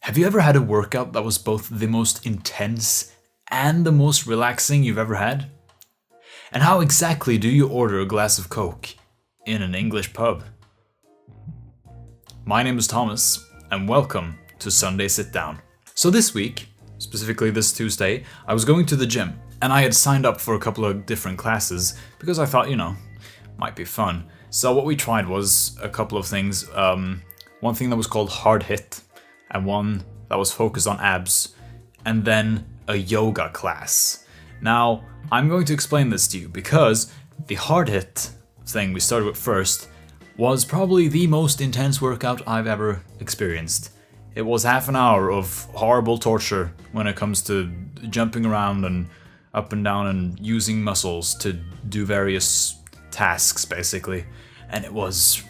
Have you ever had a workout that was both the most intense and the most relaxing you've ever had? And how exactly do you order a glass of Coke in an English pub? My name is Thomas, and welcome to Sunday Sitdown. So this week, specifically this Tuesday, I was going to the gym, and I had signed up for a couple of different classes because I thought, might be fun. So what we tried was a couple of things. One thing that was called hard hit, and one that was focused on abs, and then a yoga class. Now, I'm going to explain this to you because the hard hit thing we started with first was probably the most intense workout I've ever experienced. It was half an hour of horrible torture when it comes to jumping around and up and down and using muscles to do various tasks, basically. And it was...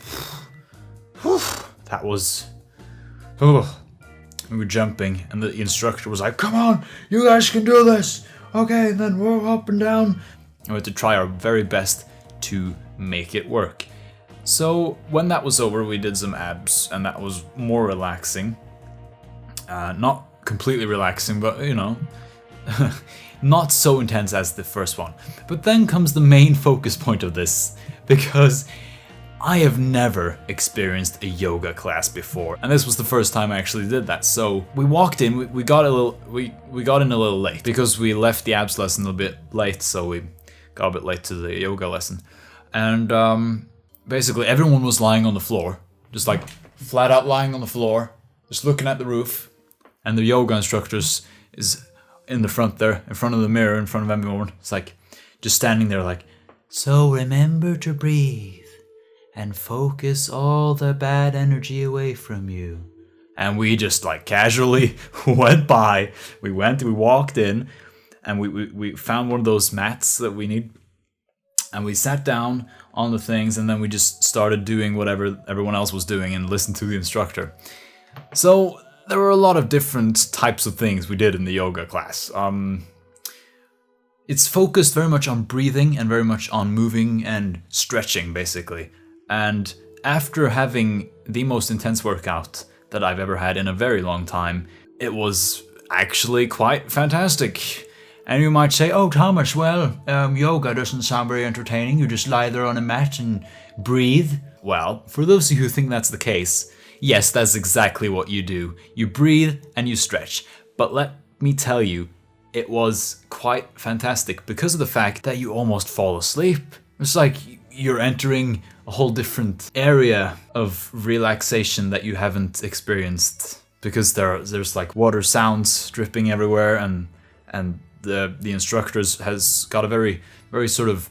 we were jumping, and the instructor was like, "Come on, you guys can do this! Okay, and then we're up and down." And we had to try our very best to make it work. So when that was over, we did some abs, and that was more relaxing. Not completely relaxing, but not so intense as the first one. But then comes the main focus point of this, because I have never experienced a yoga class before, and this was the first time I actually did that. So we walked in, we got in a little late because we left the abs lesson a bit late, so we got a bit late to the yoga lesson. And basically everyone was lying on the floor, just like flat out lying on the floor, just looking at the roof, and the yoga instructors is in the front there, in front of the mirror, in front of everyone. It's like just standing there like, "So remember to breathe and focus all the bad energy away from you." And we just like casually went by. We walked in, and we found one of those mats that we need, and we sat down on the things, and then we just started doing whatever everyone else was doing and listened to the instructor. So there were a lot of different types of things we did in the yoga class. It's focused very much on breathing and very much on moving and stretching, basically. And after having the most intense workout that I've ever had in a very long time, it was actually quite fantastic. And you might say, "Oh, Thomas, well, yoga doesn't sound very entertaining. You just lie there on a mat and breathe." Well, for those of you who think that's the case, yes, that's exactly what you do. You breathe and you stretch. But let me tell you, it was quite fantastic because of the fact that you almost fall asleep. It's like you're entering a whole different area of relaxation that you haven't experienced, because there's like water sounds dripping everywhere, and the instructors has got a very, very sort of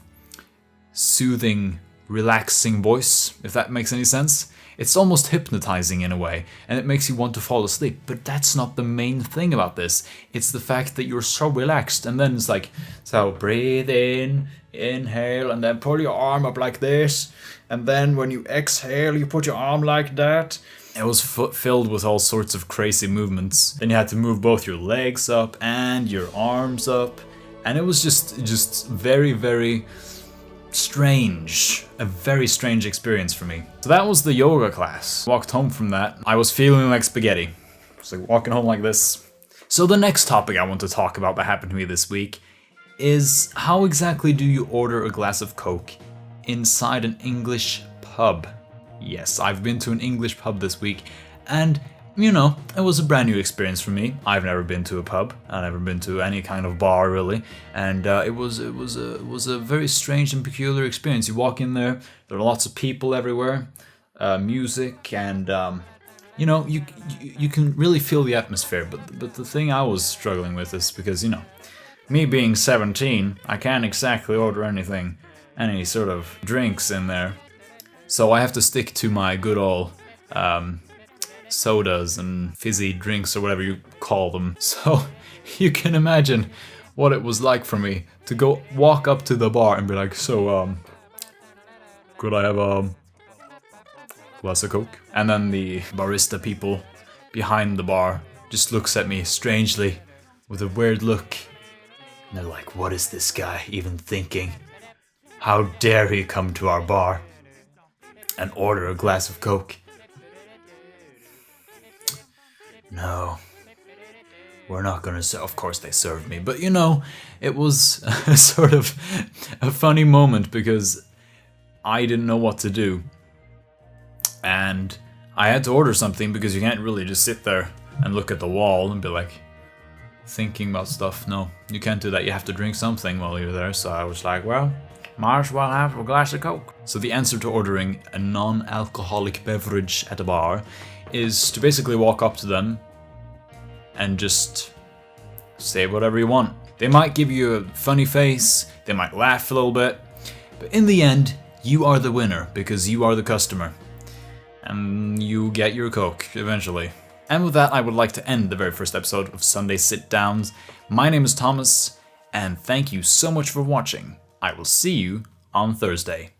soothing, relaxing voice, if that makes any sense. It's almost hypnotizing in a way, and it makes you want to fall asleep. But that's not the main thing about this. It's the fact that you're so relaxed, and then it's like, so breathe in, inhale, and then pull your arm up like this, and then when you exhale, you put your arm like that. It was filled with all sorts of crazy movements. Then you had to move both your legs up and your arms up, and it was just very, very strange. A very strange experience for me. So that was the yoga class. Walked home from that, I was feeling like spaghetti. It's like walking home like this. So the next topic I want to talk about that happened to me this week is how exactly do you order a glass of Coke inside an English pub? Yes, I've been to an English pub this week, and it was a brand new experience for me. I've never been to a pub. I've never been to any kind of bar, really. And it was a very strange and peculiar experience. You walk in there are lots of people everywhere, music, and you can really feel the atmosphere. But the thing I was struggling with is because me being 17, I can't exactly order any sort of drinks in there. So I have to stick to my good old sodas and fizzy drinks, or whatever you call them. So you can imagine what it was like for me to go walk up to the bar and be like, "So, could I have a glass of Coke?" And then the barista people behind the bar just looks at me strangely with a weird look. And they're like, "What is this guy even thinking? How dare he come to our bar and order a glass of Coke?" no, we're not gonna serve. Of course they served me, but it was a sort of a funny moment because I didn't know what to do. And I had to order something because you can't really just sit there and look at the wall and be like thinking about stuff. No, you can't do that. You have to drink something while you're there. So I was like, well, might as well have a glass of Coke. So the answer to ordering a non-alcoholic beverage at a bar is to basically walk up to them and just say whatever you want. They might give you a funny face, they might laugh a little bit, but in the end, you are the winner because you are the customer. And you get your Coke eventually. And with that, I would like to end the very first episode of Sunday Sit-Downs. My name is Thomas, and thank you so much for watching. I will see you on Thursday.